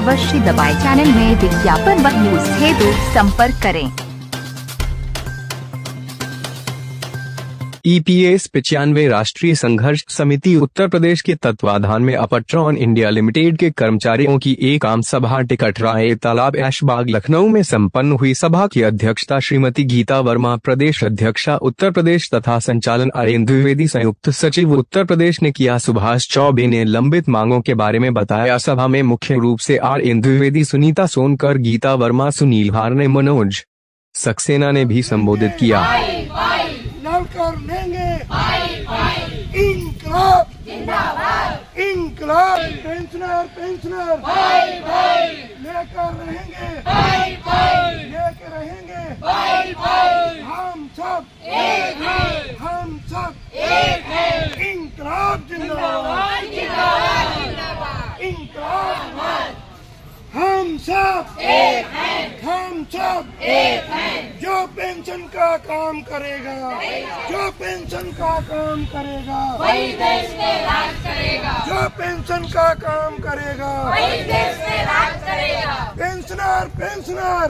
अवश्य दबाएं। चैनल में विज्ञापन व न्यूज हेतु संपर्क करें। EPS 95 राष्ट्रीय संघर्ष समिति उत्तर प्रदेश के तत्वाधान में अपट्रॉन इंडिया लिमिटेड के कर्मचारियों की एक आम सभा टिकटराय तालाब ऐशबाग लखनऊ में संपन्न हुई। सभा की अध्यक्षता श्रीमती गीता वर्मा, प्रदेश अध्यक्षा उत्तर प्रदेश तथा संचालन आर्यन द्विवेदी, संयुक्त सचिव उत्तर प्रदेश ने किया। सुभाष चौबे ने लंबित मांगों के बारे में बताया। सभा में मुख्य रूप से आर्यन द्विवेदी, सुनीता सोनकर, गीता वर्मा, सुनील हारने, मनोज सक्सेना ने भी संबोधित किया। कर लेंगे इंकलाब जिंदाबाद, इंकलाब पेंशनर लेकर रहेंगे, लेके रहेंगे। हम सब एक हैं, हम सब एक हैं। इंकलाब जिंदाबाद, इंकलाब हम सब एक हैं, हम सब एक हैं। जो पेंशन का काम करेगा, जो पेंशन का काम करेगा, वही देश में राज करेगा। जो पेंशन का काम करेगा, वही देश में राज करेगा। पेंशनर पेंशनर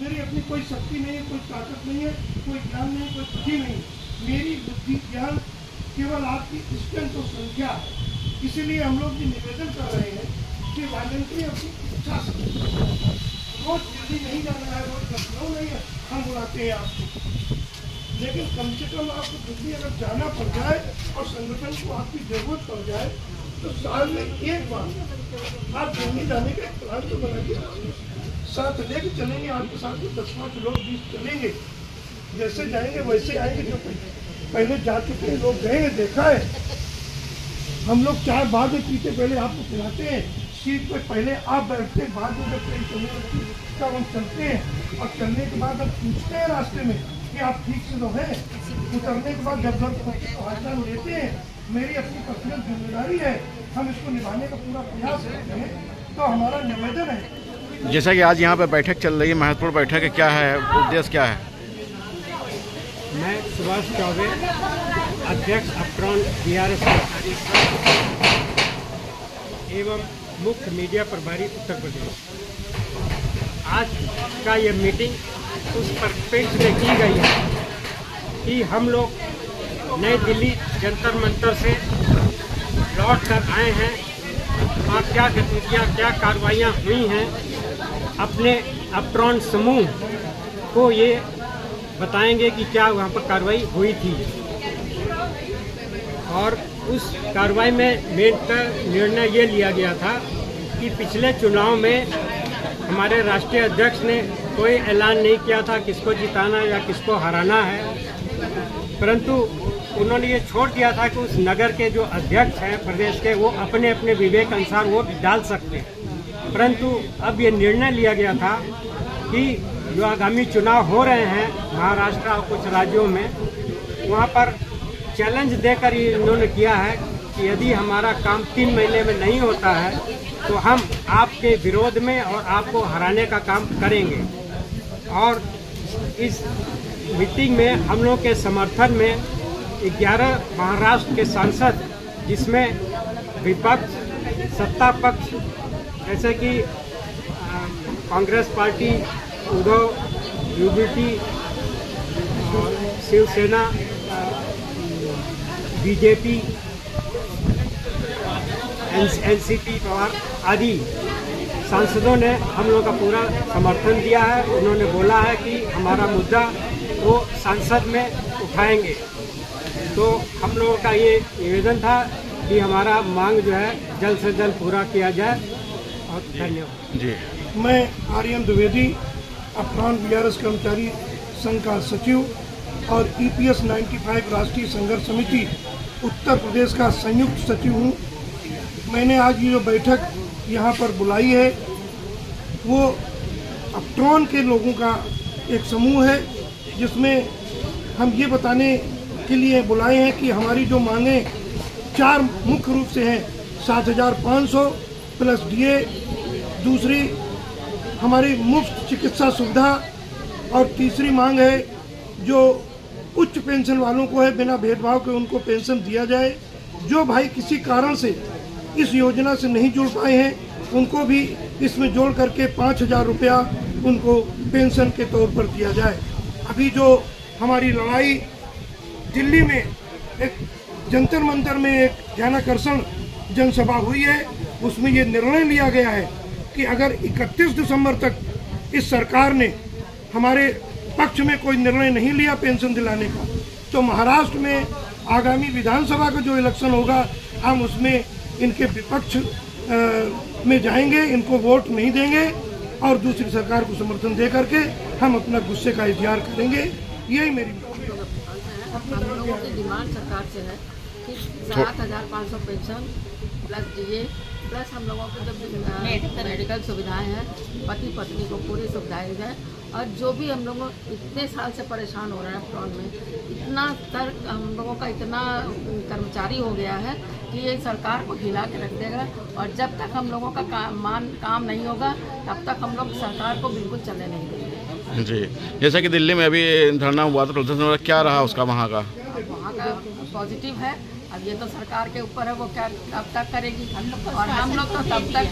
मेरी अपनी कोई शक्ति नहीं है, कोई ताकत नहीं है, कोई ज्ञान नहीं, कोई बुद्धि नहीं। मेरी बुद्धि ज्ञान केवल आपकी स्ट्रेंथ और संख्या है। इसीलिए हम लोग ये निवेदन कर रहे हैं कि वॉलंटरी अपनी इच्छा से रोज दिल्ली नहीं जाना है, रोज लखनऊ नहीं है, हम बुलाते हैं आपको, लेकिन कम से कम आपको दिल्ली अगर जाना पड़ जाए और संगठन को आपकी जरूरत पड़ जाए तो साल में एक बार आप दिल्ली जाने का प्लान तो बनाइए, साथ लेके चलेंगे। आपके साथ 10-5 लोग 20 चलेंगे, जैसे जाएंगे वैसे आएंगे। जो पहले जा चुके लोग गए, देखा है। हम लोग चाय बाद में पीते, पहले आपको पिलाते हैं, सीट पे पहले आप बैठते हैं, बाद में जब ट्रेन चलने लगती है तब हम चलते हैं। और चलने के बाद हम पूछते हैं रास्ते में कि आप ठीक से तो हैं। उतरने के बाद जब पहचान लेते हैं। मेरी अपनी पर्सनल जिम्मेदारी है, हम इसको निभाने का पूरा प्रयास करते हैं। तो हमारा निवेदन है, जैसा कि आज यहाँ पे बैठक चल रही है, महत्वपूर्ण बैठक है, क्या है उद्देश्य, क्या है? मैं सुभाष चौबे, अध्यक्ष अपट्रॉन BRS एवं मुख्य मीडिया प्रभारी उत्तर प्रदेश। आज का ये मीटिंग उस परिप्रेक्ष्य में की गई है कि हम लोग नई दिल्ली जंतर मंतर से लौट कर आए हैं और क्या गतिविधियाँ, क्या कार्रवाइयाँ हुई हैं, अपने अपट्रॉन समूह को ये बताएंगे कि क्या वहाँ पर कार्रवाई हुई थी। और उस कार्रवाई में मेन का निर्णय ये लिया गया था कि पिछले चुनाव में हमारे राष्ट्रीय अध्यक्ष ने कोई ऐलान नहीं किया था किसको जिताना या किसको हराना है, परंतु उन्होंने ये छोड़ दिया था कि उस नगर के जो अध्यक्ष हैं प्रदेश के, वो अपने अपने विवेक अनुसार वोट डाल सकते हैं। परंतु अब ये निर्णय लिया गया था कि जो आगामी चुनाव हो रहे हैं महाराष्ट्र और कुछ राज्यों में, वहाँ पर चैलेंज देकर इन्होंने किया है कि यदि हमारा काम 3 महीने में नहीं होता है तो हम आपके विरोध में और आपको हराने का काम करेंगे। और इस मीटिंग में हम लोग के समर्थन में 11 महाराष्ट्र के सांसद, जिसमें विपक्ष, सत्ता पक्ष जैसे कि Congress party, Uddhav, UBT, Shivsena, BJP, NCP आदि सांसदों ने हम लोगों का पूरा समर्थन दिया है। उन्होंने बोला है कि हमारा मुद्दा वो संसद में उठाएंगे। तो हम लोगों का ये निवेदन था कि हमारा मांग जो है जल्द से जल्द पूरा किया जाए। और धन्यवाद जी। मैं आर्यन द्विवेदी, अपट्रॉन BRS कर्मचारी संघ का सचिव और EPS 95 राष्ट्रीय संघर्ष समिति उत्तर प्रदेश का संयुक्त सचिव हूँ। मैंने आज ये जो बैठक यहाँ पर बुलाई है वो अपट्रॉन के लोगों का एक समूह है, जिसमें हम ये बताने के लिए बुलाए हैं कि हमारी जो मांगें 4 मुख्य रूप से हैं। 7,500 प्लस DA, दूसरी हमारी मुफ्त चिकित्सा सुविधा, और तीसरी मांग है जो उच्च पेंशन वालों को है, बिना भेदभाव के उनको पेंशन दिया जाए। जो भाई किसी कारण से इस योजना से नहीं जुड़ पाए हैं उनको भी इसमें जोड़ करके 5,000 रुपया उनको पेंशन के तौर पर दिया जाए। अभी जो हमारी लड़ाई दिल्ली में एक जंतर मंतर में एक ध्यानाकर्षण जनसभा हुई है, उसमें ये निर्णय लिया गया है कि अगर 31 दिसंबर तक इस सरकार ने हमारे पक्ष में कोई निर्णय नहीं लिया पेंशन दिलाने का, तो महाराष्ट्र में आगामी विधानसभा का जो इलेक्शन होगा हम उसमें इनके विपक्ष में जाएंगे, इनको वोट नहीं देंगे और दूसरी सरकार को समर्थन दे करके हम अपना गुस्से का इजहार करेंगे। यही मेरी हम लोगों की डिमांड सरकार से है कि 7,500 पेंशन प्लस डीए प्लस हम लोगों को जब मेडिकल सुविधाएं हैं, पति पत्नी को पूरी सुविधाएं हैं, और जो भी हम लोग इतने साल से परेशान हो रहे हैं फ्रंट में, इतना स्तर हम लोगों का इतना कर्मचारी हो गया है कि ये सरकार को हिला के रख देगा, और जब तक हम लोगों का काम नहीं होगा तब तक हम लोग सरकार को बिल्कुल चलने नहीं देंगे। जी, जैसा कि दिल्ली में अभी धरना हुआ था, प्रदर्शन क्या रहा उसका वहाँ का पॉजिटिव है। अब ये तो सरकार के ऊपर है, वो क्या कब तक करेगी, और हम लोग तो तब तक